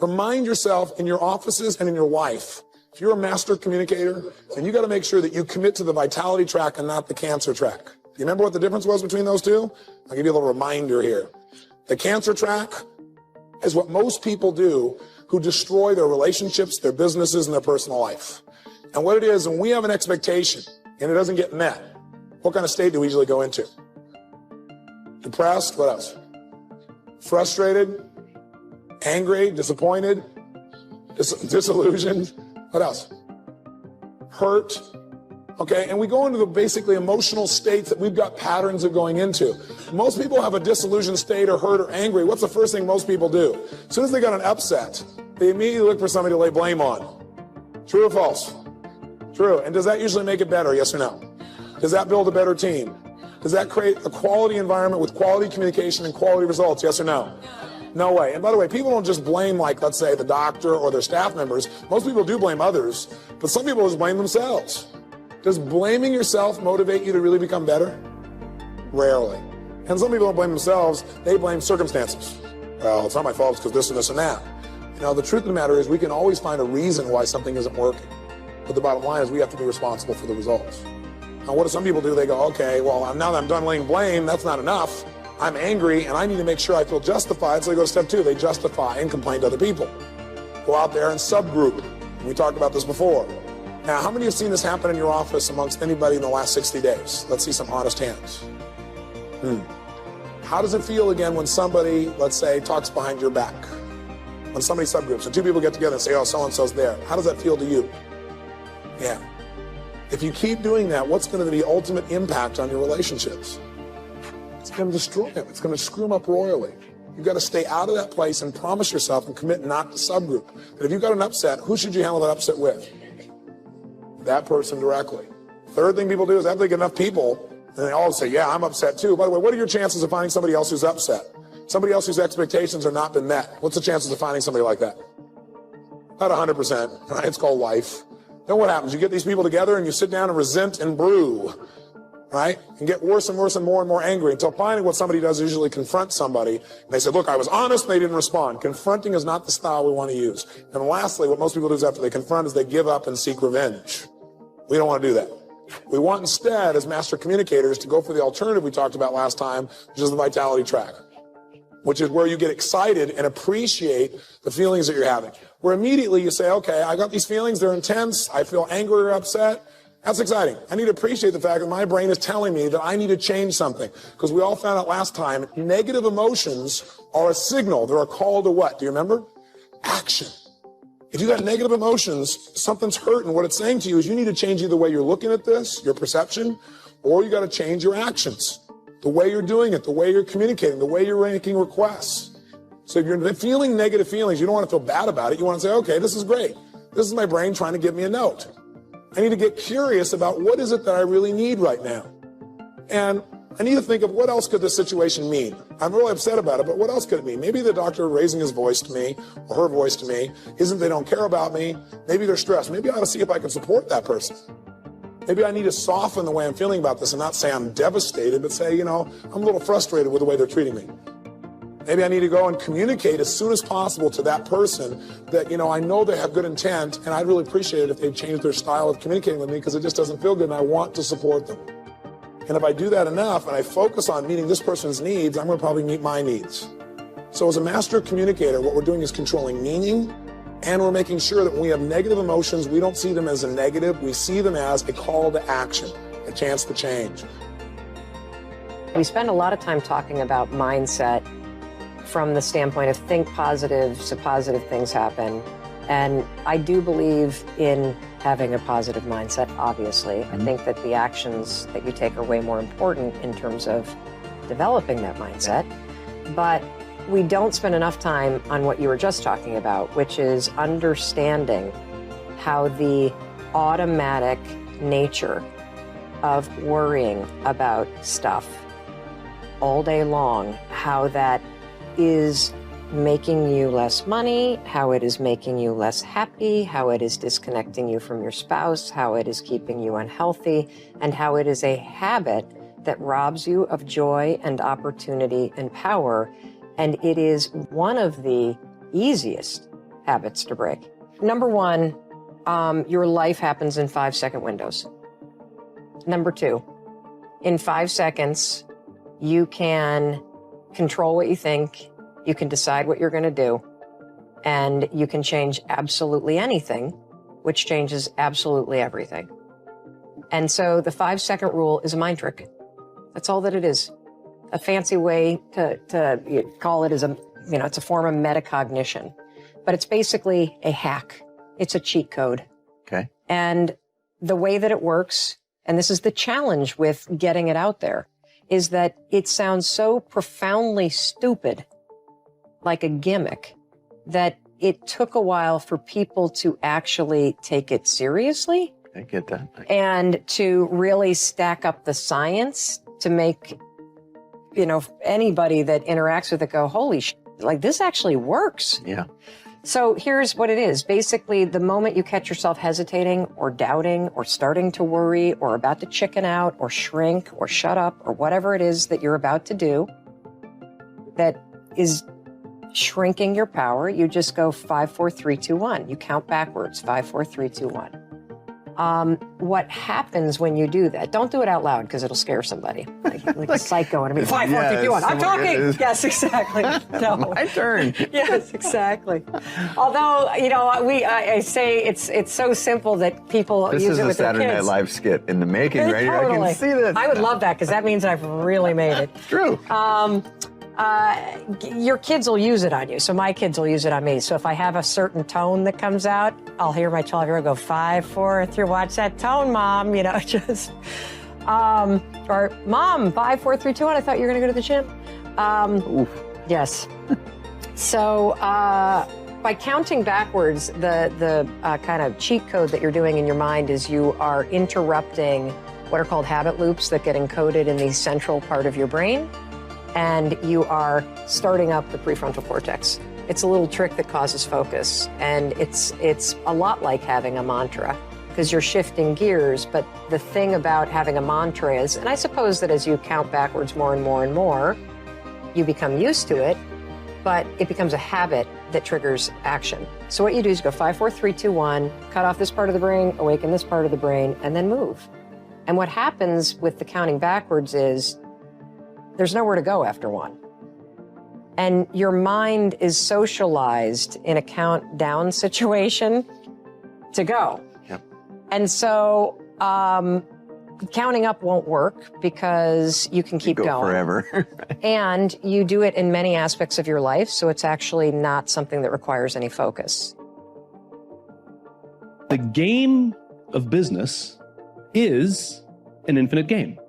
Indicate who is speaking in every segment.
Speaker 1: Remind yourself in your offices and in your life, if you're a master communicator, then you got to make sure that you commit to the vitality track and not the cancer track. Do you remember what the difference was between those two? I'll give you a little reminder here. The cancer track is what most people do who destroy their relationships, their businesses, and their personal life. And what it is, when we have an expectation and it doesn't get met, what kind of state do we usually go into? Depressed, what else? Frustrated, angry, disappointed, disillusioned, what else? Hurt, okay? And we go into the basically emotional states that we've got patterns of going into. Most people have a disillusioned state or hurt or angry. What's the first thing most people do? As soon as they got an upset, they immediately look for somebody to lay blame on. True or false? True. And does that usually make it better, yes or no? Does that build a better team? Does that create a quality environment with quality communication and quality results, yes or no? No way. And by the way, people don't just blame, like, let's say, the doctor or their staff members. Most people do blame others, but some people just blame themselves. Does blaming yourself motivate you to really become better? Rarely. And some people don't blame themselves, they blame circumstances. Well, it's not my fault, it's because this and this and that. You know, the truth of the matter is we can always find a reason why something isn't working. But the bottom line is we have to be responsible for the results. Now, what do some people do? They go, okay, well, now that I'm done laying blame, that's not enough. I'm angry, and I need to make sure I feel justified, so they go to step 2. They justify and complain to other people. Go out there and subgroup. We talked about this before. Now, how many have seen this happen in your office amongst anybody in the last 60 days? Let's see some honest hands. How does it feel, again, when somebody, let's say, talks behind your back? When somebody subgroups, and 2 people get together and say, oh, so-and-so's there. How does that feel to you? Yeah. If you keep doing that, what's going to be the ultimate impact on your relationships? It's going to destroy them. It's going to screw them up royally. You've got to stay out of that place and promise yourself and commit not to subgroup. But if you've got an upset, who should you handle that upset with? That person directly. Third thing people do is after they get enough people, and they all say, yeah, I'm upset too. By the way, what are your chances of finding somebody else who's upset? Somebody else whose expectations are not been met. What's the chances of finding somebody like that? About 100%, right? It's called life. Then what happens? You get these people together and you sit down and resent and brew, right? And get worse and worse and more angry until finally what somebody does is usually confront somebody. And they say, look, I was honest, and they didn't respond. Confronting is not the style we want to use. And lastly, what most people do is after they confront is they give up and seek revenge. We don't want to do that. We want instead, as master communicators, to go for the alternative we talked about last time, which is the vitality track, which is where you get excited and appreciate the feelings that you're having. Where immediately you say, okay, I got these feelings, they're intense, I feel angry or upset. That's exciting. I need to appreciate the fact that my brain is telling me that I need to change something. Because we all found out last time, negative emotions are a signal. They're a call to what? Do you remember? Action. If you got negative emotions, something's hurting. What it's saying to you is you need to change either the way you're looking at this, your perception, or you got to change your actions. The way you're doing it, the way you're communicating, the way you're making requests. So if you're feeling negative feelings, you don't want to feel bad about it. You want to say, okay, this is great. This is my brain trying to give me a note. I need to get curious about what is it that I really need right now. And I need to think of what else could this situation mean. I'm really upset about it, but what else could it mean? Maybe the doctor raising his voice to me or her voice to me isn't they don't care about me. Maybe they're stressed. Maybe I ought to see if I can support that person. Maybe I need to soften the way I'm feeling about this and not say I'm devastated, but say, you know, I'm a little frustrated with the way they're treating me. Maybe I need to go and communicate as soon as possible to that person that, you know, I know they have good intent, and I'd really appreciate it if they changed their style of communicating with me because it just doesn't feel good and I want to support them. And if I do that enough and I focus on meeting this person's needs, I'm going to probably meet my needs. So as a master communicator, what we're doing is controlling meaning, and we're making sure that when we have negative emotions, we don't see them as a negative, we see them as a call to action, a chance to change.
Speaker 2: We spend a lot of time talking about mindset from the standpoint of think positive, so positive things happen. And I do believe in having a positive mindset, obviously. I think that the actions that you take are way more important in terms of developing that mindset. But we don't spend enough time on what you were just talking about, which is understanding how the automatic nature of worrying about stuff all day long, how that is making you less money, how it is making you less happy, how it is disconnecting you from your spouse, how it is keeping you unhealthy, and how it is a habit that robs you of joy and opportunity and power. And it is one of the easiest habits to break. Number one, your life happens in 5-second windows. Number two, in 5 seconds, you can control what you think, you can decide what you're going to do, and you can change absolutely anything, which changes absolutely everything. And so the 5-second rule is a mind trick. That's all that it is. A fancy way to call it is it's a form of metacognition, but it's basically a hack. It's a cheat code.
Speaker 3: Okay.
Speaker 2: And the way that it works, and this is the challenge with getting it out there, is that it sounds so profoundly stupid, like a gimmick, that it took a while for people to actually take it seriously.
Speaker 3: I get that.
Speaker 2: And to really stack up the science to make, anybody that interacts with it go, holy shit, like this actually works.
Speaker 3: Yeah.
Speaker 2: So here's what it is. Basically, the moment you catch yourself hesitating or doubting or starting to worry or about to chicken out or shrink or shut up or whatever it is that you're about to do that is shrinking your power, you just go 5, 4, 3, 2, 1. You count backwards, 5, 4, 3, 2, 1. What happens when you do that? Don't do it out loud because it'll scare somebody. Like a psycho. And I mean, 5, 4, 3, 2, 1. I'm talking. Yes, exactly. No.
Speaker 3: My turn.
Speaker 2: Yes, exactly. Although, I say it's so simple that people use it with their kids.
Speaker 3: This is a Saturday Night Live skit in the making, right?
Speaker 2: Totally.
Speaker 3: I can see this.
Speaker 2: I would love that because that means I've really made it.
Speaker 3: True.
Speaker 2: Your kids will use it on you. So my kids will use it on me. So if I have a certain tone that comes out, I'll hear my 12-year-old go 5, 4, 3. Watch that tone, Mom. Or Mom, 5, 4, 3, 2, 1. I thought you were going to go to the gym. Yes. So by counting backwards, the kind of cheat code that you're doing in your mind is you are interrupting what are called habit loops that get encoded in the central part of your brain. And you are starting up the prefrontal cortex. It's a little trick that causes focus, and it's a lot like having a mantra because you're shifting gears. But the thing about having a mantra is, and I suppose that as you count backwards more and more and more, you become used to it, but it becomes a habit that triggers action. So what you do is go 5, 4, 3, 2, 1, cut off this part of the brain, awaken this part of the brain, and then move. And what happens with the counting backwards is there's nowhere to go after 1. And your mind is socialized in a countdown situation to go.
Speaker 3: Yep.
Speaker 2: And so counting up won't work because you can keep going
Speaker 3: forever.
Speaker 2: and you do it in many aspects of your life. So it's actually not something that requires any focus.
Speaker 4: The game of business is an infinite game,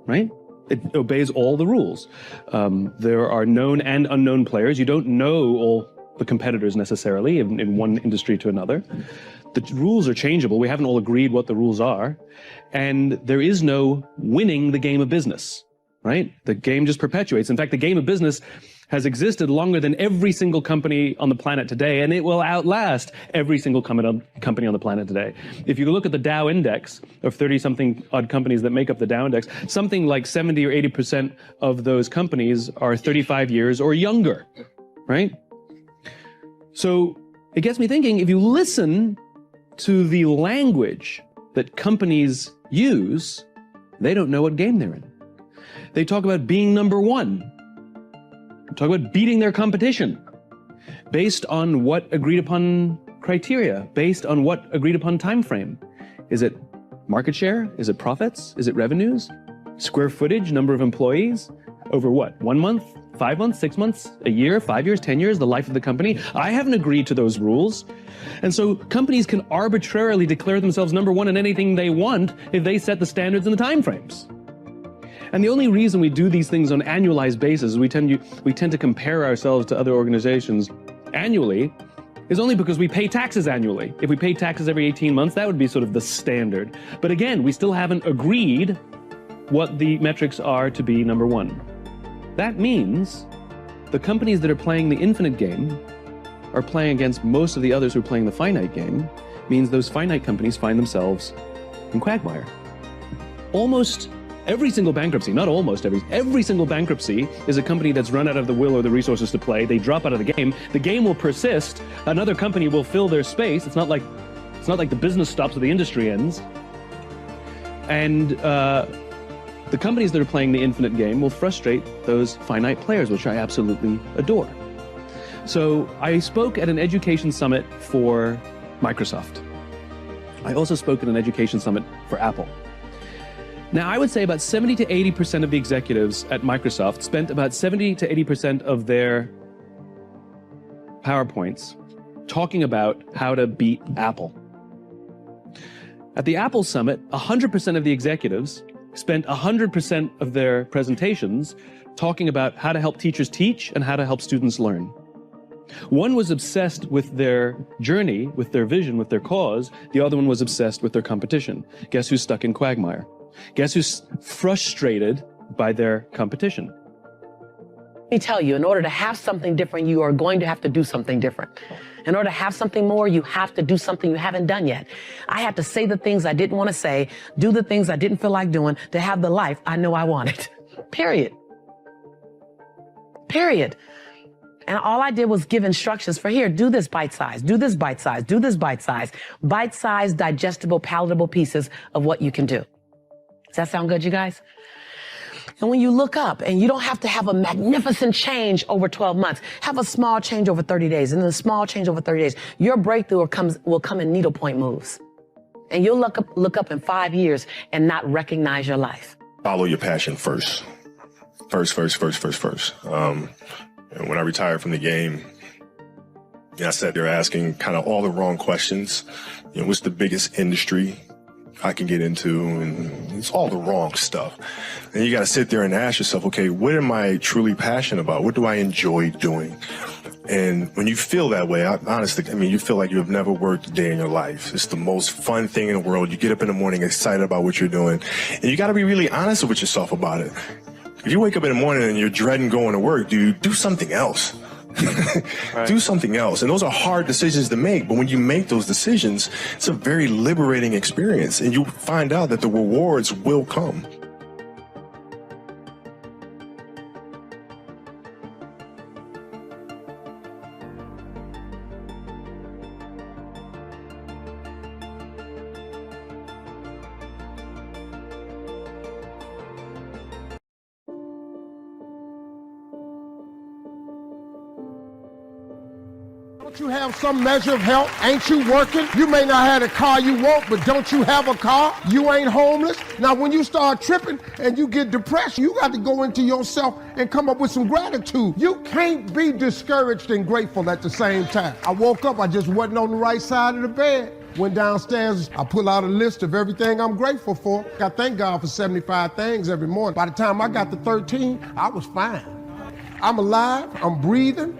Speaker 4: right? It obeys all the rules. There are known and unknown players. You don't know all the competitors necessarily in one industry to another. The rules are changeable. We haven't all agreed what the rules are. And there is no winning the game of business, right? The game just perpetuates. In fact, the game of business has existed longer than every single company on the planet today, and it will outlast every single company on the planet today. If you look at the Dow Index of 30-something odd companies that make up the Dow Index, something like 70 or 80% of those companies are 35 years or younger, right? So it gets me thinking, if you listen to the language that companies use, they don't know what game they're in. They talk about being number one. Talk about beating their competition based on what agreed upon criteria, based on what agreed upon time frame. Is it market share? Is it profits? Is it revenues? Square footage, number of employees? Over what? 1 month, 5 months, 6 months, a year, 5 years, 10 years, the life of the company? I haven't agreed to those rules. And so companies can arbitrarily declare themselves number one in anything they want if they set the standards and the time frames. And the only reason we do these things on an annualized basis, we tend to compare ourselves to other organizations annually, is only because we pay taxes annually. If we paid taxes every 18 months, that would be sort of the standard. But again, we still haven't agreed what the metrics are to be number one. That means the companies that are playing the infinite game are playing against most of the others who are playing the finite game, means those finite companies find themselves in quagmire. Almost Every single bankruptcy, not almost every single bankruptcy is a company that's run out of the will or the resources to play. They drop out of the game. The game will persist. Another company will fill their space. It's not like the business stops or the industry ends. And the companies that are playing the infinite game will frustrate those finite players, which I absolutely adore. So I spoke at an education summit for Microsoft. I also spoke at an education summit for Apple. Now, I would say about 70 to 80% of the executives at Microsoft spent about 70 to 80% of their PowerPoints talking about how to beat Apple. At the Apple Summit, 100% of the executives spent 100% of their presentations talking about how to help teachers teach and how to help students learn. One was obsessed with their journey, with their vision, with their cause. The other one was obsessed with their competition. Guess who's stuck in quagmire? Guess who's frustrated by their competition?
Speaker 5: Let me tell you, in order to have something different, you are going to have to do something different. In order to have something more, you have to do something you haven't done yet. I had to say the things I didn't want to say, do the things I didn't feel like doing to have the life I know I wanted. Period. Period. And all I did was give instructions for here, do this bite size, do this bite size, do this bite size, digestible, palatable pieces of what you can do. Does that sound good, you guys? And when you look up, and you don't have to have a magnificent change over 12 months, have a small change over 30 days, and then a small change over 30 days, your breakthrough will come in needlepoint moves. And you'll look up in 5 years and not recognize your life.
Speaker 6: Follow your passion first. First. And when I retired from the game, I sat there asking kind of all the wrong questions. What's the biggest industry I can get into? And it's all the wrong stuff. And you got to sit there and ask yourself, okay, what am I truly passionate about? What do I enjoy doing? And when you feel that way, honestly, you feel like you have never worked a day in your life. It's the most fun thing in the world. You get up in the morning excited about what you're doing. And you got to be really honest with yourself about it. If you wake up in the morning and you're dreading going to work, do something else. Right. Do something else. And those are hard decisions to make. But when you make those decisions, it's a very liberating experience. And you find out that the rewards will come.
Speaker 7: Don't you have some measure of health? Ain't you working? You may not have the car you want, but don't you have a car? You ain't homeless. Now, when you start tripping and you get depressed, you got to go into yourself and come up with some gratitude. You can't be discouraged and grateful at the same time. I woke up, I just wasn't on the right side of the bed. Went downstairs, I pull out a list of everything I'm grateful for. I thank God for 75 things every morning. By the time I got to 13, I was fine. I'm alive, I'm breathing,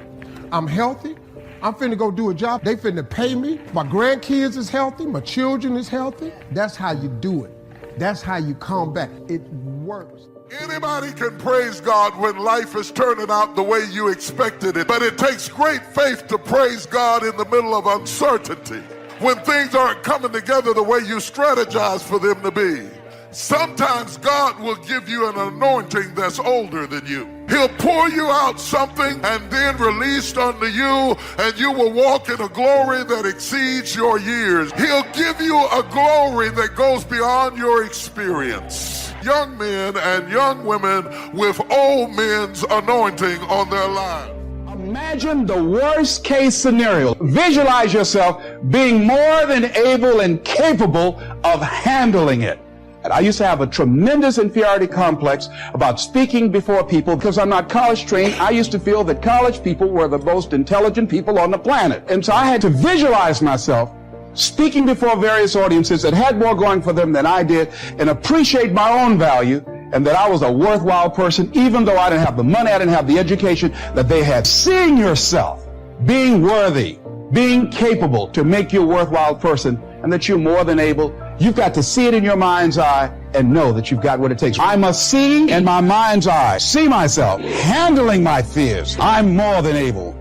Speaker 7: I'm healthy. I'm finna go do a job. They finna pay me. My grandkids is healthy. My children is healthy. That's how you do it. That's how you come back. It works.
Speaker 8: Anybody can praise God when life is turning out the way you expected it. But it takes great faith to praise God in the middle of uncertainty, when things aren't coming together the way you strategize for them to be. Sometimes God will give you an anointing that's older than you. He'll pour you out something and then release unto you, and you will walk in a glory that exceeds your years. He'll give you a glory that goes beyond your experience. Young men and young women with old men's anointing on their lives.
Speaker 9: Imagine the worst case scenario. Visualize yourself being more than able and capable of handling it. And I used to have a tremendous inferiority complex about speaking before people because I'm not college trained. I used to feel that college people were the most intelligent people on the planet. And so I had to visualize myself speaking before various audiences that had more going for them than I did, and appreciate my own value and that I was a worthwhile person, even though I didn't have the money, I didn't have the education that they had. Seeing yourself being worthy, being capable to make you a worthwhile person, and that you're more than able. You've got to see it in your mind's eye and know that you've got what it takes. I must see in my mind's eye, see myself handling my fears. I'm more than able.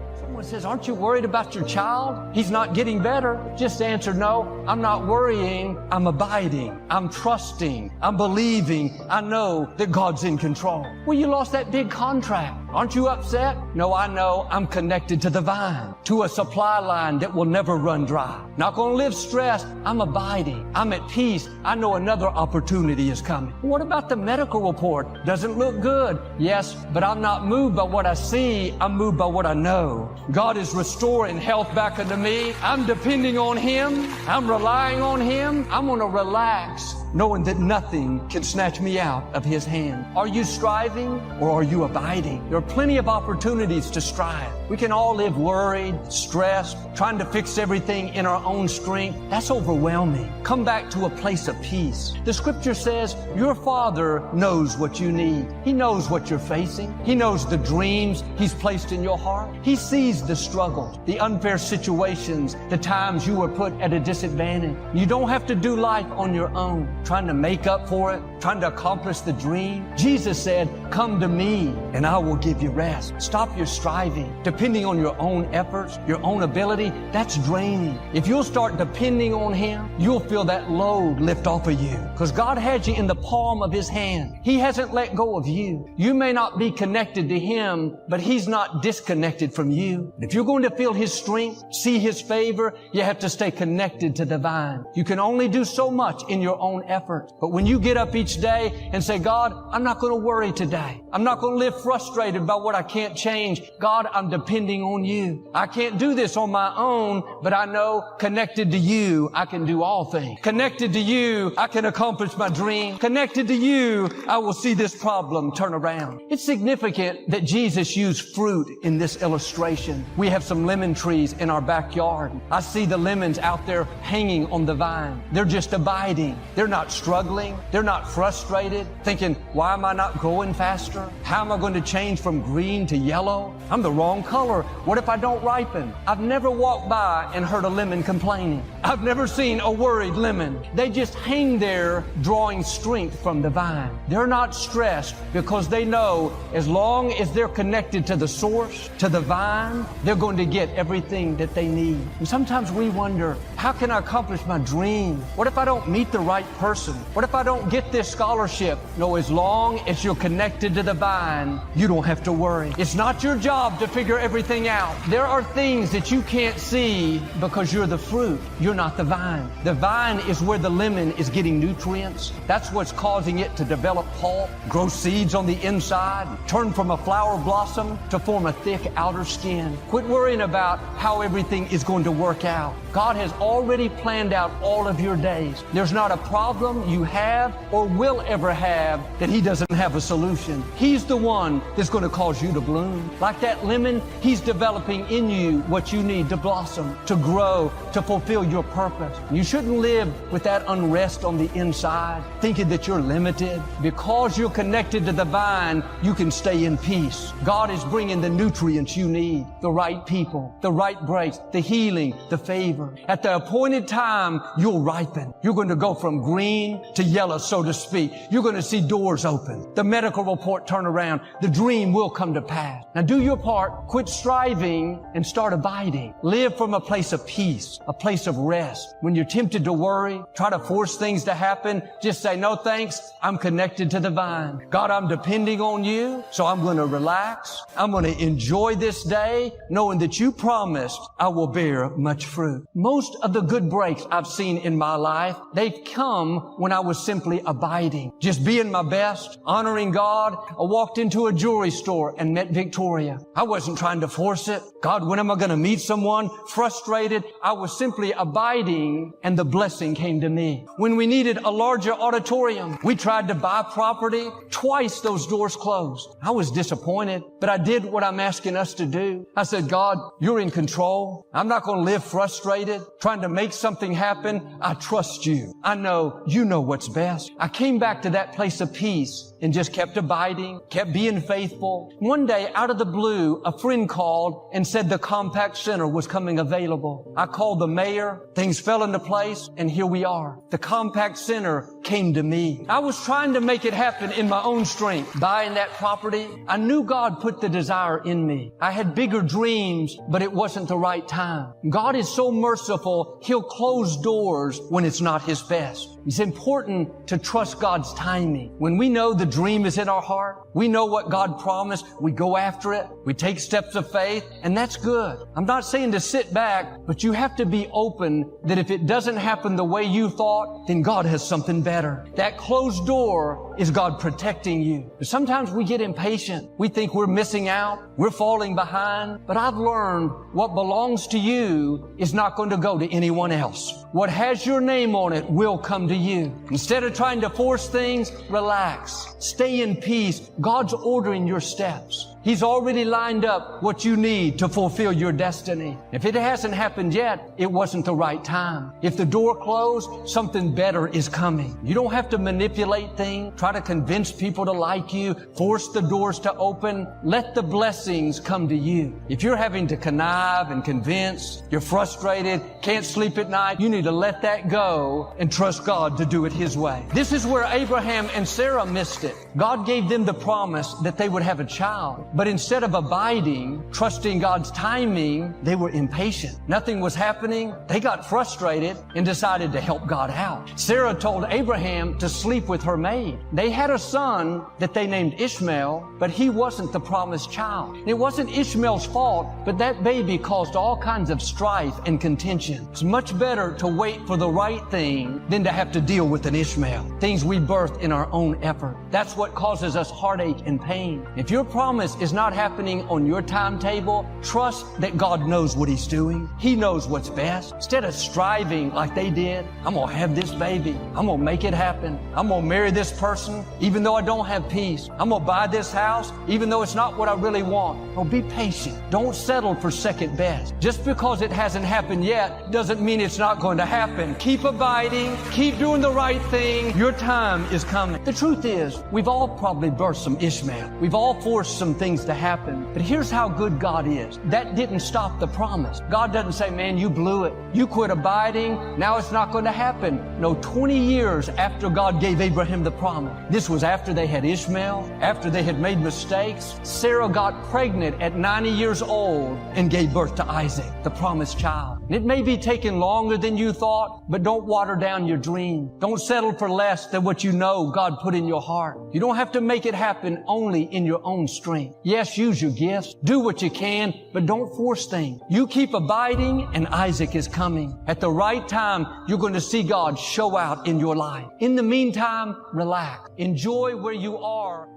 Speaker 10: Someone says, aren't you worried about your child? He's not getting better. Just answer, no, I'm not worrying. I'm abiding. I'm trusting. I'm believing. I know that God's in control. Well, you lost that big contract. Aren't you upset? No, I know I'm connected to the vine, to a supply line that will never run dry. Not going to live stressed. I'm abiding. I'm at peace. I know another opportunity is coming. What about the medical report? Doesn't look good. Yes, but I'm not moved by what I see. I'm moved by what I know. God is restoring health back unto me. I'm depending on Him. I'm relying on Him. I'm going to relax, knowing that nothing can snatch me out of His hand. Are you striving or are you abiding? There are plenty of opportunities to strive. We can all live worried, stressed, trying to fix everything in our own strength. That's overwhelming. Come back to a place of peace. The scripture says your Father knows what you need. He knows what you're facing. He knows the dreams He's placed in your heart. He sees the struggles, the unfair situations, the times you were put at a disadvantage. You don't have to do life on your own, trying to make up for it, trying to accomplish the dream. Jesus said, come to me and I will give you rest. Stop your striving, depending on your own efforts, your own ability. That's draining. If you'll start depending on Him, you'll feel that load lift off of you, because God has you in the palm of His hand. He hasn't let go of you. You may not be connected to Him, but He's not disconnected from you. If you're going to feel His strength, see His favor, you have to stay connected to the vine. You can only do so much in your own effort. But when you get up each day and say, God, I'm not going to worry today. I'm not going to live frustrated by what I can't change. God, I'm depending on You. I can't do this on my own, but I know connected to You, I can do all things. Connected to You, I can accomplish my dream. Connected to You, I will see this problem turn around. It's significant that Jesus used fruit in this illustration. We have some lemon trees in our backyard. I see the lemons out there hanging on the vine. They're just abiding. They're not struggling. They're not frustrated, thinking, why am I not growing faster? How am I going to change from green to yellow? I'm the wrong color. What if I don't ripen? I've never walked by and heard a lemon complaining. I've never seen a worried lemon. They just hang there drawing strength from the vine. They're not stressed because they know as long as they're connected to the source, to the vine, they're going to get everything that they need. And sometimes we wonder, how can I accomplish my dream? What if I don't meet the right person? What if I don't get this scholarship? No, as long as you're connected to the vine, you don't have to worry. It's not your job to figure everything out. There are things that you can't see because you're the fruit. You're not the vine. The vine is where the lemon is getting nutrients. That's what's causing it to develop pulp, grow seeds on the inside, turn from a flower blossom to form a thick outer skin. Quit worrying about how everything is going to work out. God has already planned out all of your days. There's not a problem you have or will ever have that He doesn't have a solution. He's the one that's going to cause you to bloom. Like that lemon, He's developing in you what you need to blossom, to grow, to fulfill your purpose. You shouldn't live with that unrest on the inside, thinking that you're limited. Because you're connected to the vine, you can stay in peace. God is bringing the nutrients you need, the right people, the right breaks, the healing, the favor. At the appointed time, you'll ripen. You're going to go from green to yellow, so to speak. You're going to see doors open. The medical report turn around. The dream will come to pass. Now do your part. Quit striving and start abiding. Live from a place of peace, a place of rest. When you're tempted to worry, try to force things to happen, just say, no thanks, I'm connected to the vine. God, I'm depending on You, so I'm going to relax. I'm going to enjoy this day, knowing that You promised I will bear much fruit. Most of the good breaks I've seen in my life, they've come when I was simply abiding, just being my best, honoring God. I walked into a jewelry store and met Victoria. I wasn't trying to force it. God, when am I going to meet someone? Frustrated. I was simply abiding, and the blessing came to me. When we needed a larger auditorium, we tried to buy property. Twice those doors closed. I was disappointed, but I did what I'm asking us to do. I said, God, You're in control. I'm not going to live frustrated, trying to make something happen. I trust You. I know You know what's best. I came back to that place of peace and just kept abiding, kept being faithful. One day, out of the blue, a friend called and said the Compact Center was coming available. I called the mayor, things fell into place, and here we are. The Compact Center came to me. I was trying to make it happen in my own strength. Buying that property, I knew God put the desire in me. I had bigger dreams, but it wasn't the right time. God is so merciful, He'll close doors when it's not His best. It's important to trust God's timing. When we know the dream is in our heart, we know what God promised, we go after it, we take steps of faith, and that's good. I'm not saying to sit back, but you have to be open that if it doesn't happen the way you thought, then God has something better. That closed door is God protecting you. But sometimes we get impatient. We think we're missing out, we're falling behind, but I've learned what belongs to you is not going to go to anyone else. What has your name on it will come to you. Instead of trying to force things, relax. Stay in peace. God's ordering your steps. He's already lined up what you need to fulfill your destiny. If it hasn't happened yet, it wasn't the right time. If the door closed, something better is coming. You don't have to manipulate things, try to convince people to like you, force the doors to open. Let the blessings come to you. If you're having to connive and convince, you're frustrated, can't sleep at night, you need to let that go and trust God to do it His way. This is where Abraham and Sarah missed it. God gave them the promise that they would have a child. But instead of abiding, trusting God's timing, they were impatient. Nothing was happening. They got frustrated and decided to help God out. Sarah told Abraham to sleep with her maid. They had a son that they named Ishmael, but he wasn't the promised child. It wasn't Ishmael's fault, but that baby caused all kinds of strife and contention. It's much better to wait for the right thing than to have to deal with an Ishmael. Things we birth in our own effort. That's what causes us heartache and pain. If your promise is not happening on your timetable, trust that God knows what He's doing. He knows what's best. Instead of striving like they did, I'm going to have this baby. I'm going to make it happen. I'm going to marry this person even though I don't have peace. I'm going to buy this house even though it's not what I really want. Oh, be patient. Don't settle for second best. Just because it hasn't happened yet doesn't mean it's not going to happen. Keep abiding. Keep doing the right thing. Your time is coming. The truth is, we've all probably birthed some Ishmael. We've all forced some things to happen. But here's how good God is. That didn't stop the promise. God doesn't say, man, you blew it. You quit abiding. Now it's not going to happen. No, 20 years after God gave Abraham the promise. This was after they had Ishmael, after they had made mistakes. Sarah got pregnant at 90 years old and gave birth to Isaac, the promised child. And it may be taking longer than you thought, but don't water down your dream. Don't settle for less than what you know God put in your heart. You don't have to make it happen only in your own strength. Yes, use your gifts. Do what you can, but don't force things. You keep abiding and Isaac is coming. At the right time, you're going to see God show out in your life. In the meantime, relax. Enjoy where you are.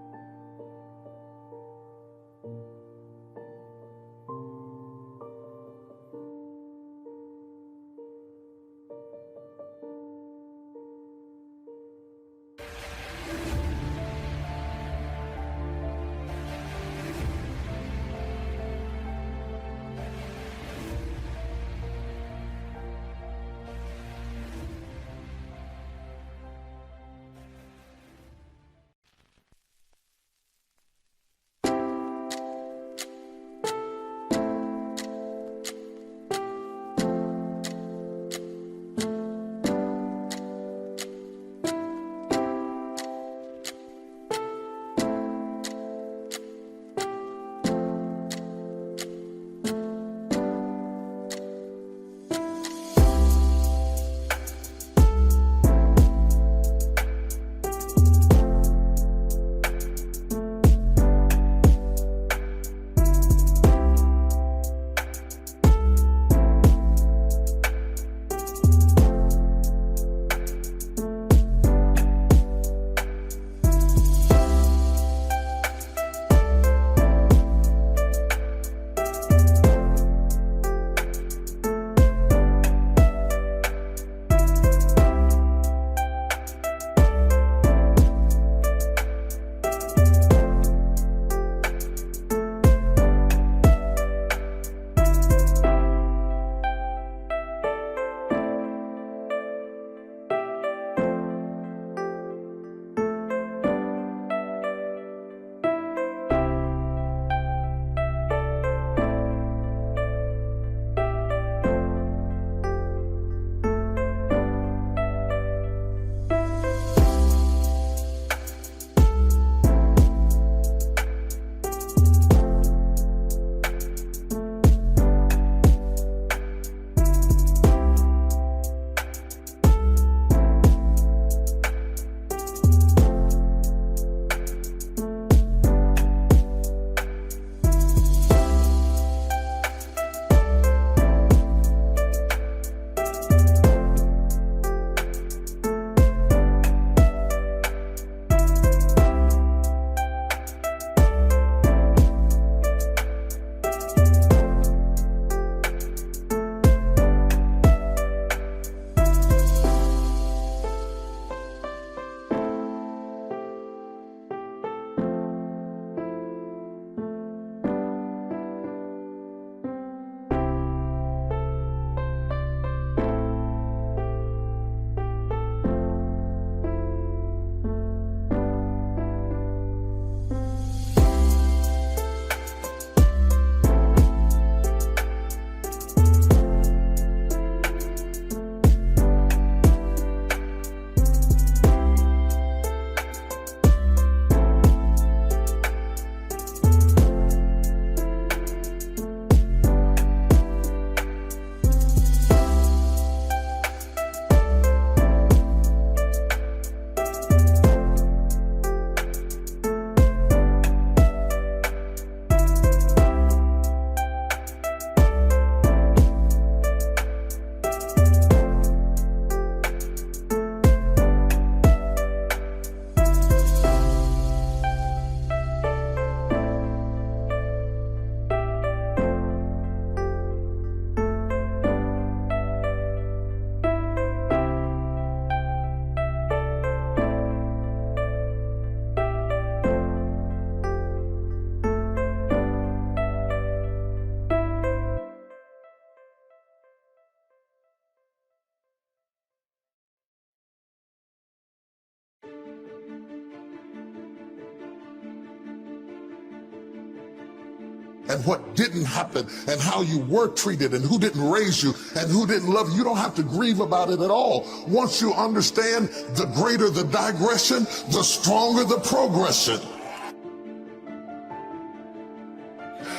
Speaker 8: and what didn't happen and how you were treated and who didn't raise you and who didn't love you. You don't have to grieve about it at all. Once you understand, the greater the digression, the stronger the progression.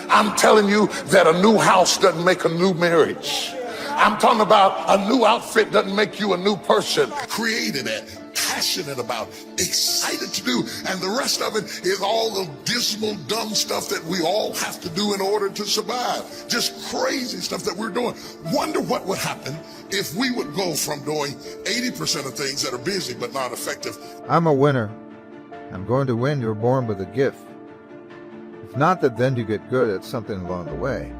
Speaker 8: I'm telling you that a new house doesn't make a new marriage. I'm talking about a new outfit doesn't make you a new person. Created it, passionate about, excited to do, and the rest of it is all the dismal, dumb stuff that we all have to do in order to survive. Just crazy stuff that we're doing. Wonder what would happen if we would go from doing 80% of things that are busy but not effective.
Speaker 11: I'm a winner. I'm going to win. You're born with a gift. It's not that then you get good at something along the way.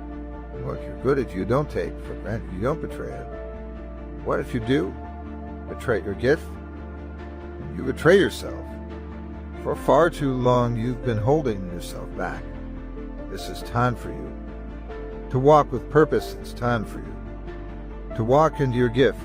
Speaker 11: What you're good at, you don't take for granted. You don't betray it. What if you do? Betray your gift? You betray yourself. For far too long, you've been holding yourself back. This is time for you. To walk with purpose, it's time for you. To walk into your gift.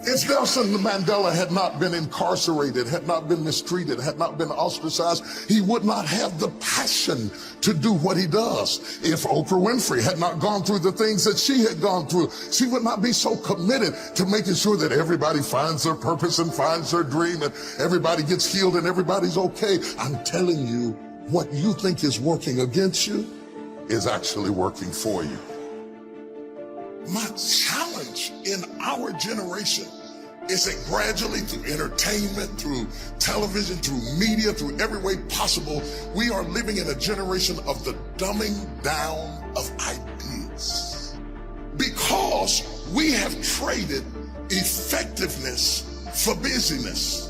Speaker 8: If Nelson Mandela had not been incarcerated, had not been mistreated, had not been ostracized, he would not have the passion to do what he does. If Oprah Winfrey had not gone through the things that she had gone through, she would not be so committed to making sure that everybody finds their purpose and finds their dream and everybody gets healed and everybody's okay. I'm telling you, what you think is working against you is actually working for you. My challenge in our generation is that gradually, through entertainment, through television, through media, through every way possible, we are living in a generation of the dumbing down of ideas. Because we have traded effectiveness for busyness.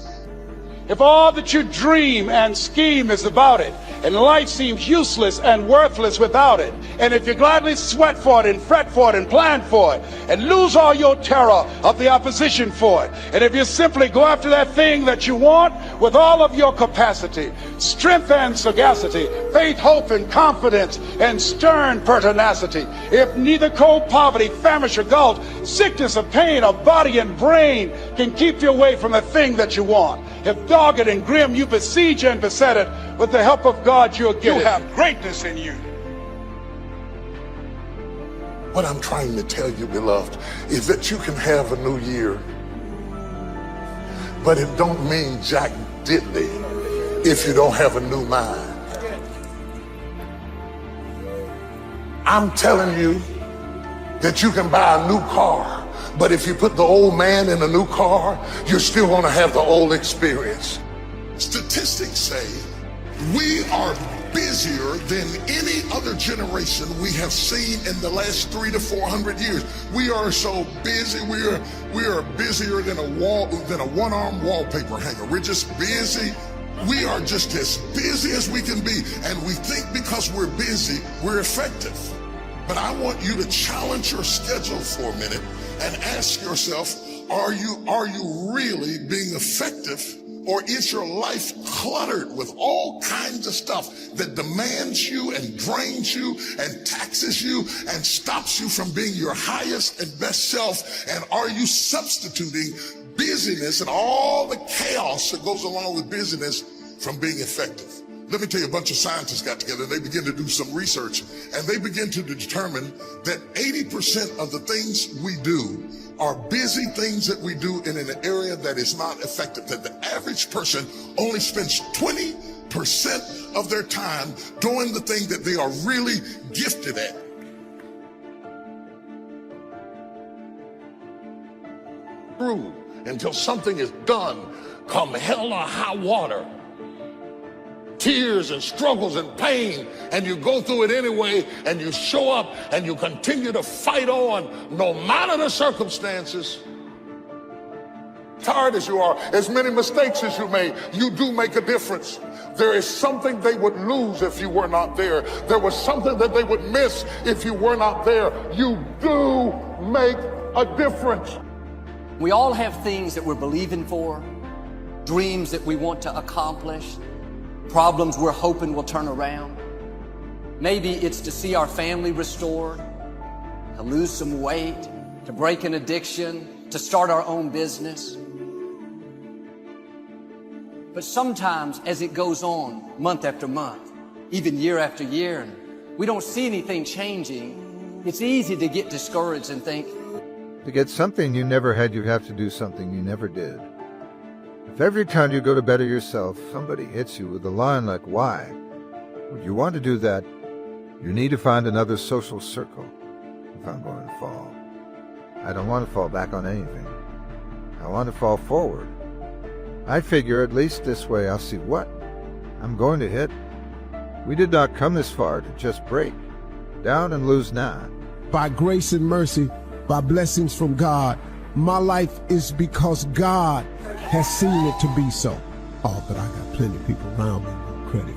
Speaker 9: If all that you dream and scheme is about it, and life seems useless and worthless without it, and if you gladly sweat for it and fret for it and plan for it, and lose all your terror of the opposition for it, and if you simply go after that thing that you want with all of your capacity, strength and sagacity, faith, hope, and confidence, and stern pertinacity, if neither cold poverty, famish, or gulf, sickness or pain of body and brain can keep you away from the thing that you want, if dogged and grim you besiege and beset it, with the help of God you'll get it. You have greatness in you.
Speaker 8: What I'm trying to tell you, beloved, is that you can have a new year, but it don't mean jack diddly if you don't have a new mind. I'm telling you that you can buy a new car, but if you put the old man in a new car, you're still going to have the old experience. Statistics say we are busier than any other generation we have seen in the last 300 to 400 years. We are so busy. We are busier than a one-arm wallpaper hanger. We're just busy. We are just as busy as we can be, and we think because we're busy, we're effective. But I want you to challenge your schedule for a minute and ask yourself, are you really being effective? Or is your life cluttered with all kinds of stuff that demands you and drains you and taxes you and stops you from being your highest and best self? And are you substituting busyness and all the chaos that goes along with busyness from being effective? Let me tell you, a bunch of scientists got together and they began to do some research, and they begin to determine that 80% of the things we do are busy things that we do in an area that is not effective, that the average person only spends 20% of their time doing the thing that they are really gifted at. Through until something is done, come hell or high water. Tears and struggles and pain, and you go through it anyway, and you show up and you continue to fight on no matter the circumstances. Tired as you are, as many mistakes as you made, you do make a difference. There is something they would lose if you were not there. There was something that they would miss if you were not there. You do make a difference.
Speaker 10: We all have things that we're believing for, dreams that we want to accomplish, problems we're hoping will turn around. Maybe it's to see our family restored, to lose some weight, to break an addiction, to start our own business. But sometimes as it goes on, month after month, even year after year, and we don't see anything changing, it's easy to get discouraged and think,
Speaker 11: To get something you never had, you have to do something you never did. If every time you go to better yourself, somebody hits you with a line like, why would you want to do that? You need to find another social circle if I'm going to fall. I don't want to fall back on anything. I want to fall forward. I figure at least this way I'll see what I'm going to hit. We did not come this far to just break down and lose not.
Speaker 7: By grace and mercy, by blessings from God, my life is because God has seen it to be so. Oh, but I got plenty of people around me who want credit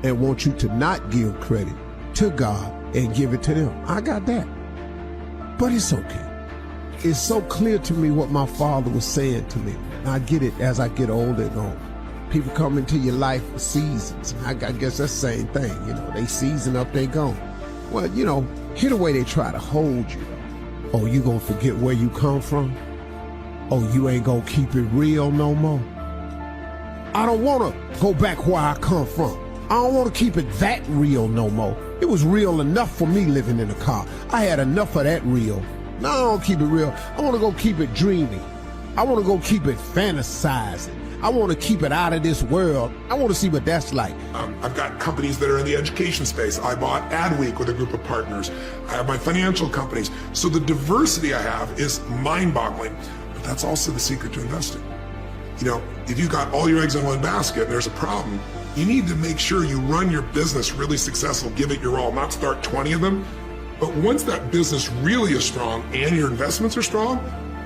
Speaker 7: and want you to not give credit to God and give it to them. I got that. But it's okay. It's so clear to me what my father was saying to me. And I get it as I get older and older. People come into your life for seasons. I guess that's the same thing. You know, they season up, they gone. Well, you know, hear the way they try to hold you. Oh, you gonna forget where you come from? Oh, you ain't gonna keep it real no more? I don't wanna go back where I come from. I don't wanna keep it that real no more. It was real enough for me living in a car. I had enough of that real. Now I don't keep it real. I wanna go keep it dreamy. I wanna go keep it fantasizing. I want to keep it out of this world. I want to see what that's like.
Speaker 1: I've got companies that are in the education space. I bought Adweek with a group of partners. I have my financial companies. So the diversity I have is mind-boggling, but that's also the secret to investing. You know, if you've got all your eggs in one basket and there's a problem, you need to make sure you run your business really successful, give it your all, not start 20 of them. But once that business really is strong and your investments are strong,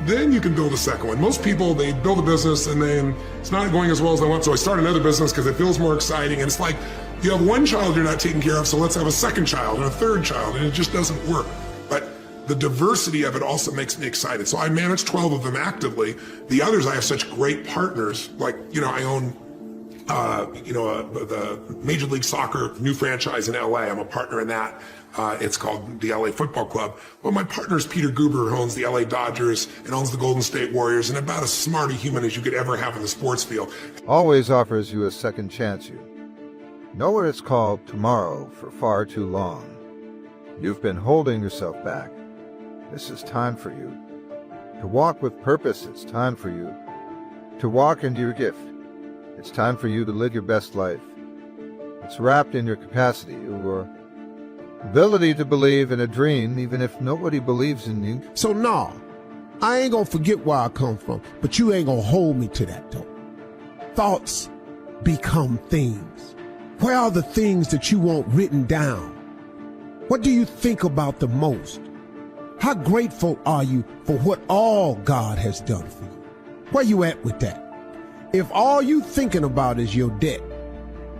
Speaker 1: then you can build a second one. Most people, they build a business and then it's not going as well as they want, so I start another business because it feels more exciting. And it's like, you have one child you're not taking care of, so let's have a second child and a third child, and it just doesn't work. But the diversity of it also makes me excited. So I manage 12 of them actively. The others, I have such great partners. Like, you know, I own the Major League Soccer new franchise in LA. I'm a partner in that. It's called the LA Football Club. Well, my partner is Peter Guber, who owns the LA Dodgers and owns the Golden State Warriors, and about as smart a human as you could ever have in the sports field.
Speaker 11: Always offers you a second chance. You know what it's called tomorrow for far too long. You've been holding yourself back. This is time for you to walk with purpose. It's time for you to walk into your gift. It's time for you to live your best life. It's wrapped in your capacity, your ability to believe in a dream, even if nobody believes in you.
Speaker 7: So no, I ain't gonna forget where I come from, but you ain't gonna hold me to that though. Thoughts become things. Where are the things that you want written down? What do you think about the most? How grateful are you for what all God has done for you? Where you at with that? If all you thinking about is your debt,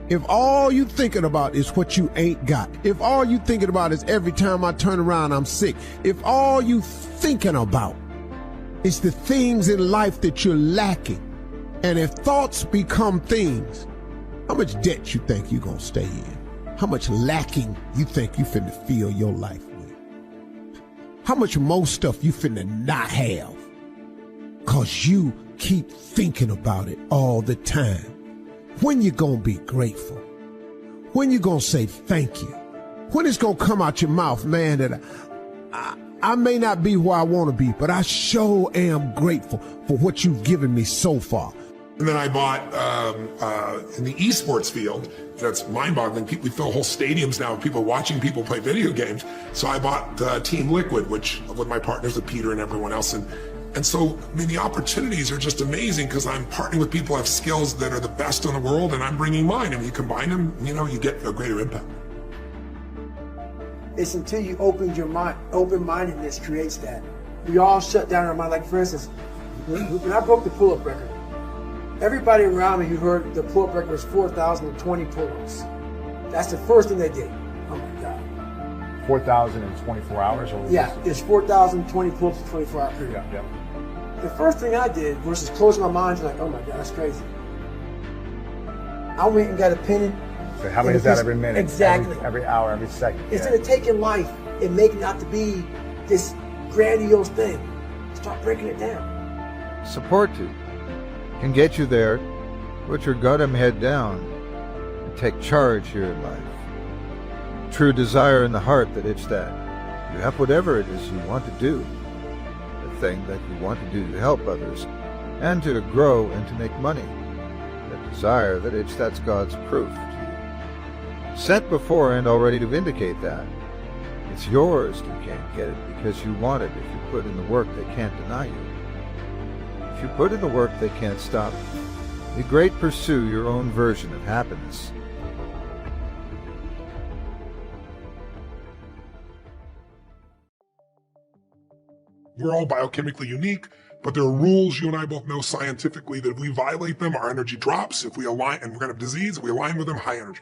Speaker 7: if all you thinking about is what you ain't got, if all you thinking about is every time I turn around I'm sick, if all you thinking about is the things in life that you're lacking, and if thoughts become things, how much debt you think you gonna stay in? How much lacking you think you finna fill your life with? How much more stuff you finna not have? Cause you keep thinking about it all the time. When you gonna be grateful? When you gonna say thank you? When it's gonna come out your mouth, man, that I may not be where I wanna be, but I sure am grateful for what you've given me so far.
Speaker 1: And then I bought, in the esports field, that's mind-boggling. We fill whole stadiums now with people watching people play video games. So I bought Team Liquid, which with my partners, with Peter and everyone else. And so, I mean, the opportunities are just amazing because I'm partnering with people who have skills that are the best in the world, and I'm bringing mine. And you combine them, you know, you get a greater impact.
Speaker 12: It's until you open your mind, open-mindedness creates that. We all shut down our mind. Like, for instance, when I broke the pull-up record, everybody around me who heard the pull-up record was 4,020 pull-ups. That's the first thing they did. Oh my God.
Speaker 13: 4,024 hours? Or
Speaker 12: yeah, it's 4,020 pull-ups in 24-hour period.
Speaker 13: Yeah.
Speaker 12: The first thing I did versus closing my mind and like, oh my God, that's crazy. I went and got a pen.
Speaker 13: So how many is that every minute?
Speaker 12: Exactly.
Speaker 13: Every hour, every second.
Speaker 12: Instead of taking life and making it out to be this grandiose thing, start breaking it down.
Speaker 11: Support you can get you there. Put your gut and head down and take charge here in life. true desire in the heart that it's that you have whatever it is you want to do, the thing that you want to do to help others and to grow and to make money, the desire that it's that's God's proof to you, set before and already to vindicate that. It's yours. You can't get it because you want it. If you put in the work, they can't deny you. If you put in the work, they can't stop you. Be great, pursue your own version of happiness.
Speaker 8: We're all biochemically unique, but there are rules you and I both know scientifically that if we violate them, our energy drops. If we align, and we're going to have disease, if we align with them, high energy.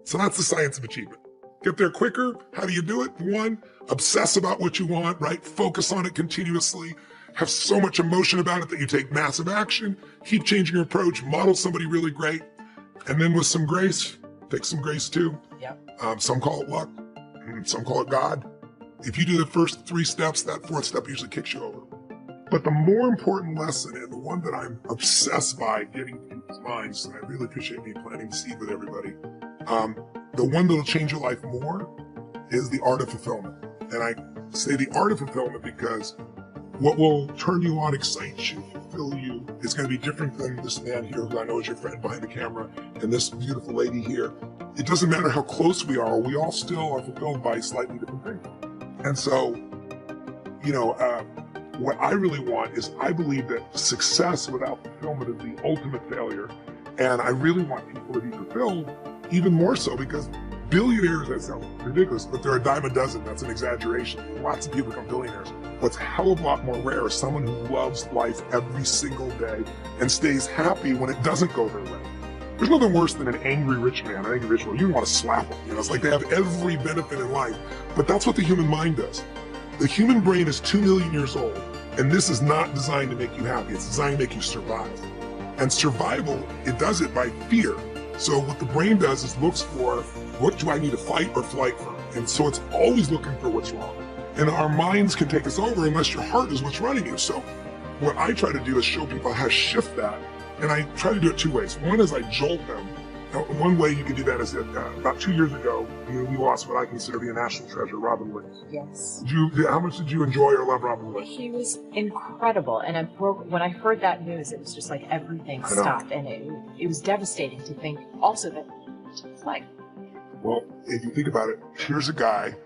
Speaker 8: So that's the science of achievement. Get there quicker. How do you do it? One, obsess about what you want, right? Focus on it continuously. Have so much emotion about it that you take massive action. Keep changing your approach. Model somebody really great. And then with some grace, take some grace too.
Speaker 2: Yep.
Speaker 8: Some call it luck. Some call it God. If you do the first 3 steps, that 4th step usually kicks you over. But the more important lesson, and the one that I'm obsessed by getting people's minds, and I really appreciate me planting the seed with everybody, the one that'll change your life more is the art of fulfillment. And I say the art of fulfillment because what will turn you on, excite you, fulfill you, is going to be different than this man here who I know is your friend behind the camera, and this beautiful lady here. It doesn't matter how close we all still are fulfilled by slightly different things. And so, what I really want is, I believe that success without fulfillment is the ultimate failure. And I really want people to be fulfilled even more so, because billionaires, that sounds ridiculous, but they're a dime a dozen. That's an exaggeration. Lots of people become billionaires. What's a hell of a lot more rare is someone who loves life every single day and stays happy when it doesn't go their way. There's nothing worse than an angry rich man, an angry rich man. You want to slap them. It's like they have every benefit in life. But that's what the human mind does. The human brain is 2 million years old, and this is not designed to make you happy. It's designed to make you survive. And survival, it does it by fear. So what the brain does is looks for, what do I need to fight or flight from? And so it's always looking for what's wrong. And our minds can take us over unless your heart is what's running you. So what I try to do is show people how to shift that. And I try to do it 2 ways. One is I jolt them. Now, one way you can do that is that about 2 years ago, we lost what I consider to be a national treasure, Robin Williams.
Speaker 14: Yes.
Speaker 8: How much did you enjoy or love Robin Williams?
Speaker 14: He was incredible. And when I heard that news, it was just like everything stopped. And it was devastating to think also that he took his life.
Speaker 8: Well, if you think about it, here's a guy.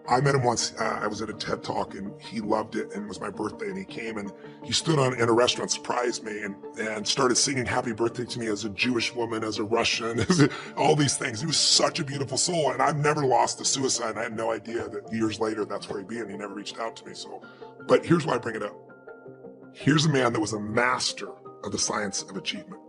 Speaker 8: I met him once. I was at a TED Talk, and he loved it, and it was my birthday, and he came, and he stood in a restaurant, surprised me, and started singing happy birthday to me as a Jewish woman, as a Russian, all these things. He was such a beautiful soul, and I've never lost to suicide, and I had no idea that years later that's where he'd be, and he never reached out to me. But here's why I bring it up. Here's a man that was a master of the science of achievement.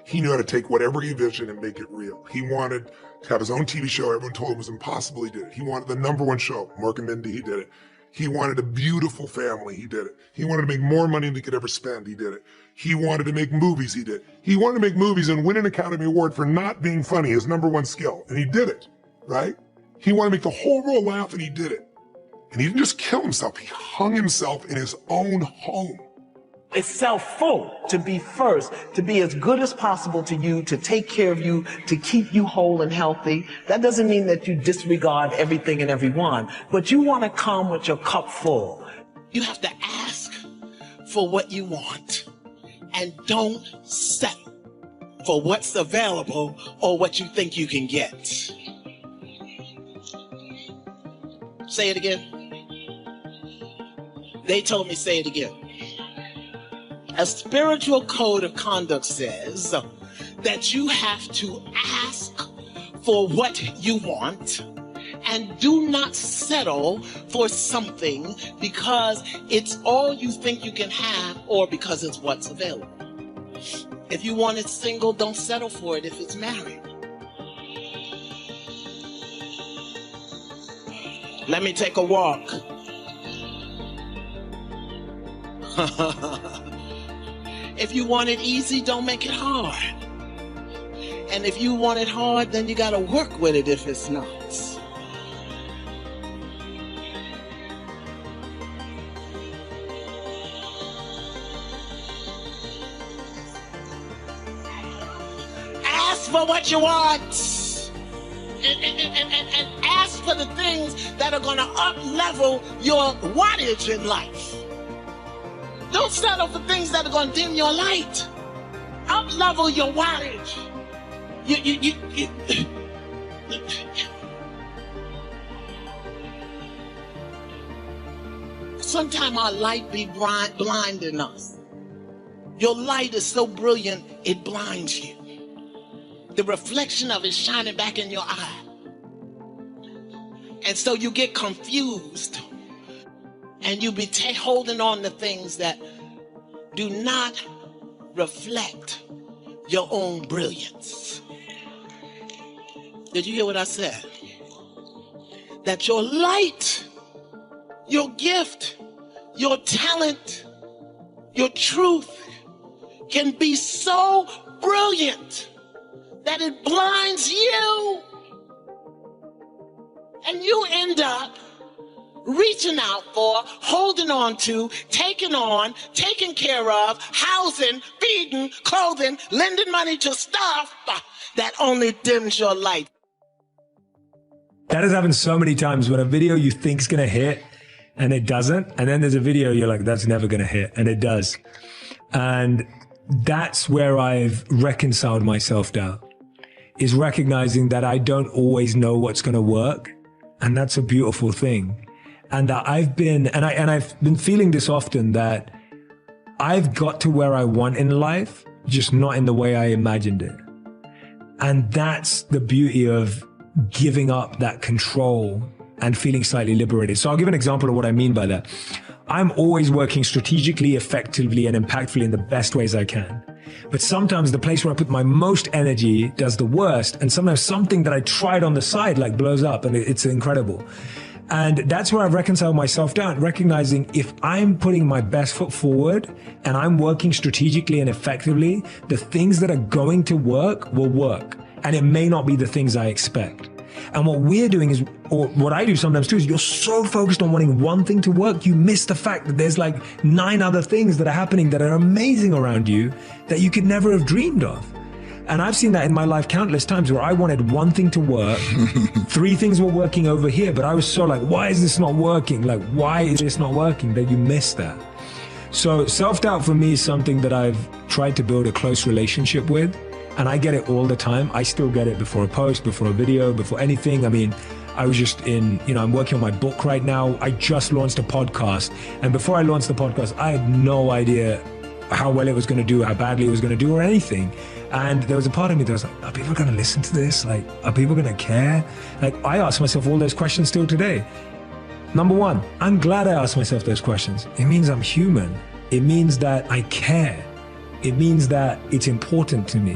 Speaker 8: He knew how to take whatever he envisioned and make it real. He wanted to have his own TV show. Everyone told him it was impossible. He did it. He wanted the #1 show, Mork and Mindy. He did it. He wanted a beautiful family. He did it. He wanted to make more money than he could ever spend. He did it. He wanted to make movies. He did. He wanted to make movies and win an Academy Award for not being funny, his #1 skill. And he did it, right? He wanted to make the whole world laugh, and he did it. And he didn't just kill himself. He hung himself in his own home.
Speaker 15: It's self-full to be first, to be as good as possible to you, to take care of you, to keep you whole and healthy. That doesn't mean that you disregard everything and everyone, but you want to come with your cup full.
Speaker 16: You have to ask for what you want and don't settle for what's available or what you think you can get. Say it again. They told me say it again. A spiritual code of conduct says that you have to ask for what you want and do not settle for something because it's all you think you can have or because it's what's available. If you want it single, don't settle for it if it's married. Let me take a walk. If you want it easy, don't make it hard. And if you want it hard, then you gotta work with it if it's not. Ask for what you want and ask for the things that are going to up-level your wattage in life. Don't settle for things that are going to dim your light. Up-level your wattage. Sometimes our light be blinding us. Your light is so brilliant, it blinds you. The reflection of it shining back in your eye. And so you get confused. And you be holding on to things that do not reflect your own brilliance. Did you hear what I said? That your light, your gift, your talent, your truth can be so brilliant that it blinds you. And you end up reaching out for, holding on to, taking on, taking care of, housing, feeding, clothing, lending money to stuff that only dims your light.
Speaker 17: That has happened so many times when a video you think's gonna hit and it doesn't, and then there's a video you're like, that's never gonna hit, and it does. And that's where I've reconciled my self-doubt, is recognizing that I don't always know what's gonna work, and that's a beautiful thing. And that I've been feeling this often, that I've got to where I want in life, just not in the way I imagined it. And that's the beauty of giving up that control and feeling slightly liberated. So I'll give an example of what I mean by that. I'm always working strategically, effectively, and impactfully in the best ways I can. But sometimes the place where I put my most energy does the worst. And sometimes something that I tried on the side like blows up, and it's incredible. And that's where I've reconciled myself down, recognizing if I'm putting my best foot forward and I'm working strategically and effectively, the things that are going to work will work. And it may not be the things I expect. And what we're doing is, or what I do sometimes too, is you're so focused on wanting one thing to work, you miss the fact that there's like 9 other things that are happening that are amazing around you that you could never have dreamed of. And I've seen that in my life countless times where I wanted one thing to work, 3 things were working over here, but I was so like, why is this not working? Like, why is this not working? That you miss that. So self-doubt for me is something that I've tried to build a close relationship with, and I get it all the time. I still get it before a post, before a video, before anything. I mean, I was just I'm working on my book right now. I just launched a podcast, and before I launched the podcast, I had no idea how well it was going to do, how badly it was going to do, or anything. And there was a part of me that was like, are people going to listen to this? Like, are people going to care? Like, I ask myself all those questions still today. Number 1, I'm glad I asked myself those questions. It means I'm human. It means that I care. It means that it's important to me.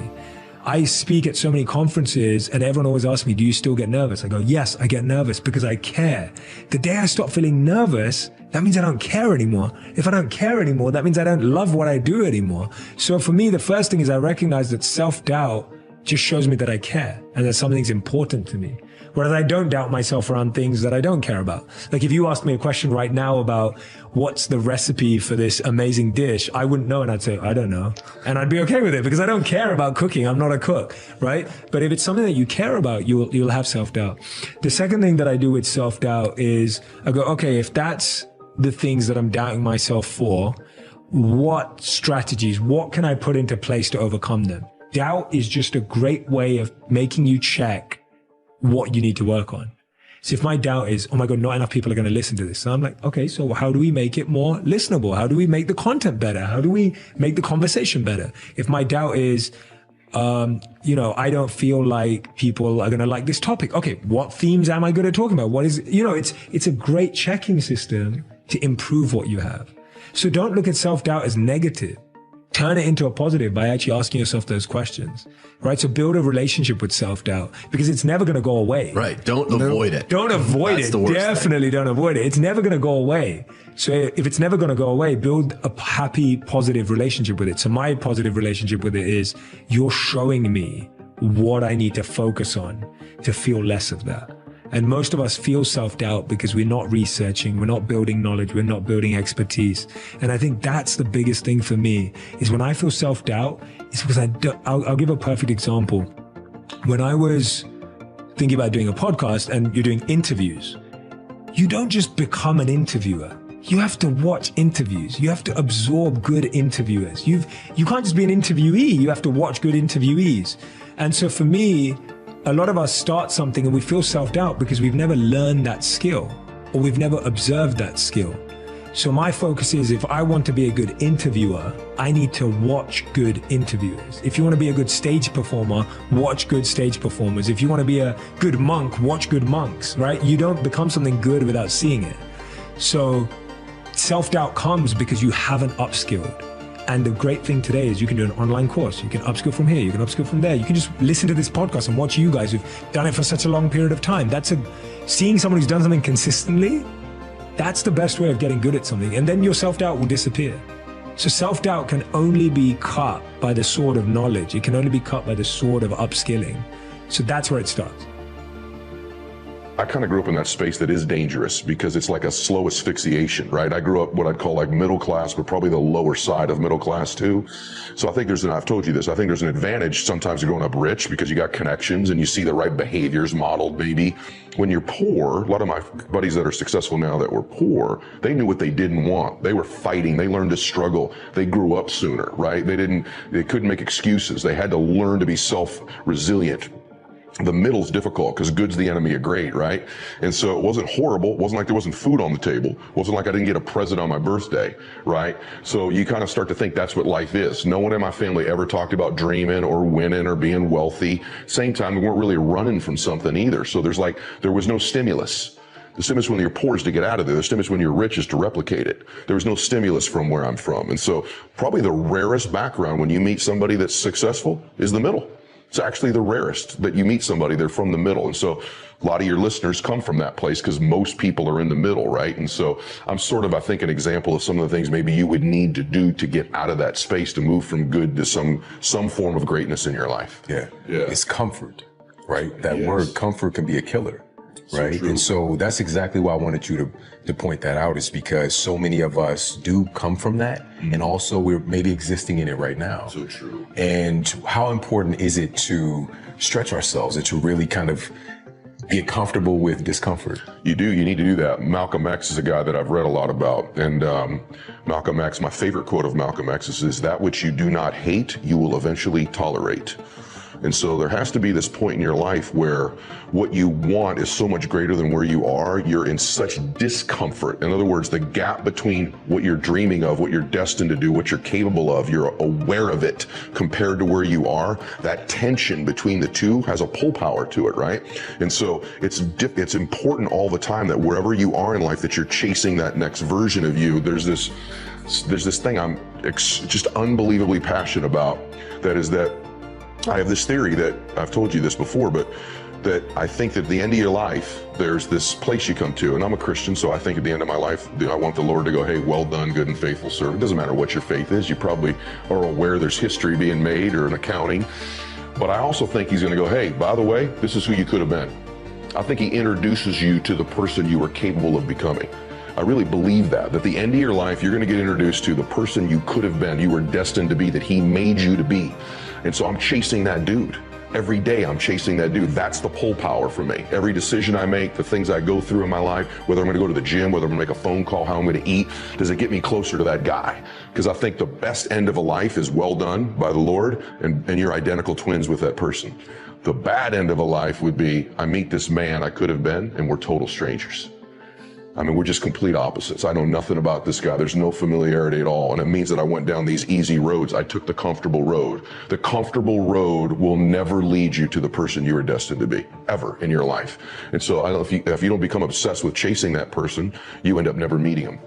Speaker 17: I speak at so many conferences and everyone always asks me, do you still get nervous? I go, yes, I get nervous because I care. The day I stop feeling nervous, that means I don't care anymore. If I don't care anymore, that means I don't love what I do anymore. So for me, the first thing is I recognize that self-doubt just shows me that I care and that something's important to me. Whereas I don't doubt myself around things that I don't care about. Like if you asked me a question right now about what's the recipe for this amazing dish, I wouldn't know, and I'd say, I don't know. And I'd be okay with it because I don't care about cooking. I'm not a cook, right? But if it's something that you care about, you'll have self-doubt. The second thing that I do with self-doubt is I go, okay, if that's the things that I'm doubting myself for, what strategies, what can I put into place to overcome them? Doubt is just a great way of making you check what you need to work on. So if my doubt is, oh my God, not enough people are going to listen to this. So I'm like, okay, so how do we make it more listenable? How do we make the content better? How do we make the conversation better? If my doubt is, I don't feel like people are going to like this topic. Okay, what themes am I good at talking about? What is, it's a great checking system to improve what you have. So don't look at self-doubt as negative. Turn it into a positive by actually asking yourself those questions, right? So build a relationship with self-doubt because it's never going to go away.
Speaker 18: Right. Don't avoid it.
Speaker 17: Don't avoid it. Definitely don't avoid it. It's never going to go away. So if it's never going to go away, build a happy, positive relationship with it. So my positive relationship with it is you're showing me what I need to focus on to feel less of that. And most of us feel self-doubt because we're not researching, we're not building knowledge, we're not building expertise. And I think that's the biggest thing for me is when I feel self-doubt, it's because I'll give a perfect example. When I was thinking about doing a podcast and you're doing interviews, you don't just become an interviewer. You have to watch interviews. You have to absorb good interviewers. You can't just be an interviewee. You have to watch good interviewees. And so for me, a lot of us start something and we feel self-doubt because we've never learned that skill or we've never observed that skill. So my focus is, if I want to be a good interviewer, I need to watch good interviewers. If you want to be a good stage performer, watch good stage performers. If you want to be a good monk, watch good monks, right? You don't become something good without seeing it. So self-doubt comes because you haven't upskilled. And the great thing today is you can do an online course. You can upskill from here. You can upskill from there. You can just listen to this podcast and watch you guys who've done it for such a long period of time. Seeing someone who's done something consistently, that's the best way of getting good at something. And then your self-doubt will disappear. So self-doubt can only be cut by the sword of knowledge. It can only be cut by the sword of upskilling. So that's where it starts.
Speaker 18: I kind of grew up in that space that is dangerous because it's like a slow asphyxiation, right? I grew up what I'd call like middle class, but probably the lower side of middle class too. So I think I've told you this, I think there's an advantage sometimes of growing up rich because you got connections and you see the right behaviors modeled maybe. When you're poor, a lot of my buddies that are successful now that were poor, they knew what they didn't want. They were fighting, they learned to struggle. They grew up sooner, right? They couldn't make excuses. They had to learn to be self-resilient. The middle's difficult because good's the enemy of great, right? And so it wasn't horrible. It wasn't like there wasn't food on the table. It wasn't like I didn't get a present on my birthday, right? So you kind of start to think that's what life is. No one in my family ever talked about dreaming or winning or being wealthy. Same time, we weren't really running from something either. So there was no stimulus. The stimulus when you're poor is to get out of there. The stimulus when you're rich is to replicate it. There was no stimulus from where I'm from. And so probably the rarest background when you meet somebody that's successful is the middle. It's actually the rarest that you meet somebody, they're from the middle. And so a lot of your listeners come from that place because most people are in the middle, right? And so I'm sort of, I think, an example of some of the things maybe you would need to do to get out of that space to move from good to some form of greatness in your life.
Speaker 19: Yeah. It's comfort, right? That word comfort can be a killer, right? And so that's exactly why I wanted you to point that out, is because so many of us do come from that. And also we're maybe existing in it right now.
Speaker 18: So true.
Speaker 19: And how important is it to stretch ourselves and to really kind of get comfortable with discomfort?
Speaker 18: You need to do that. Malcolm X is a guy that I've read a lot about. And Malcolm X, my favorite quote of Malcolm X is that which you do not hate, you will eventually tolerate. And so there has to be this point in your life where what you want is so much greater than where you are. You're in such discomfort. In other words, the gap between what you're dreaming of, what you're destined to do, what you're capable of, you're aware of it compared to where you are. That tension between the two has a pull power to it, right? And so it's important all the time that wherever you are in life, that you're chasing that next version of you. There's this thing I'm just unbelievably passionate about. That is that I have this theory that I've told you this before, but that I think that at the end of your life, there's this place you come to, and I'm a Christian, so I think at the end of my life, I want the Lord to go, hey, well done, good and faithful servant. It doesn't matter what your faith is. You probably are aware there's history being made or an accounting, but I also think he's going to go, hey, by the way, this is who you could have been. I think he introduces you to the person you were capable of becoming. I really believe that at the end of your life, you're going to get introduced to the person you could have been, you were destined to be, that he made you to be. And so I'm chasing that dude. Every day I'm chasing that dude. That's the pull power for me. Every decision I make, the things I go through in my life, whether I'm going to go to the gym, whether I'm going to make a phone call, how I'm going to eat, does it get me closer to that guy? Because I think the best end of a life is well done by the Lord, and you're identical twins with that person. The bad end of a life would be, I meet this man I could have been, and we're total strangers. I mean, we're just complete opposites. I know nothing about this guy. There's no familiarity at all. And it means that I went down these easy roads. I took the comfortable road. The comfortable road will never lead you to the person you are destined to be, ever in your life. And so I don't know if you don't become obsessed with chasing that person, you end up never meeting him.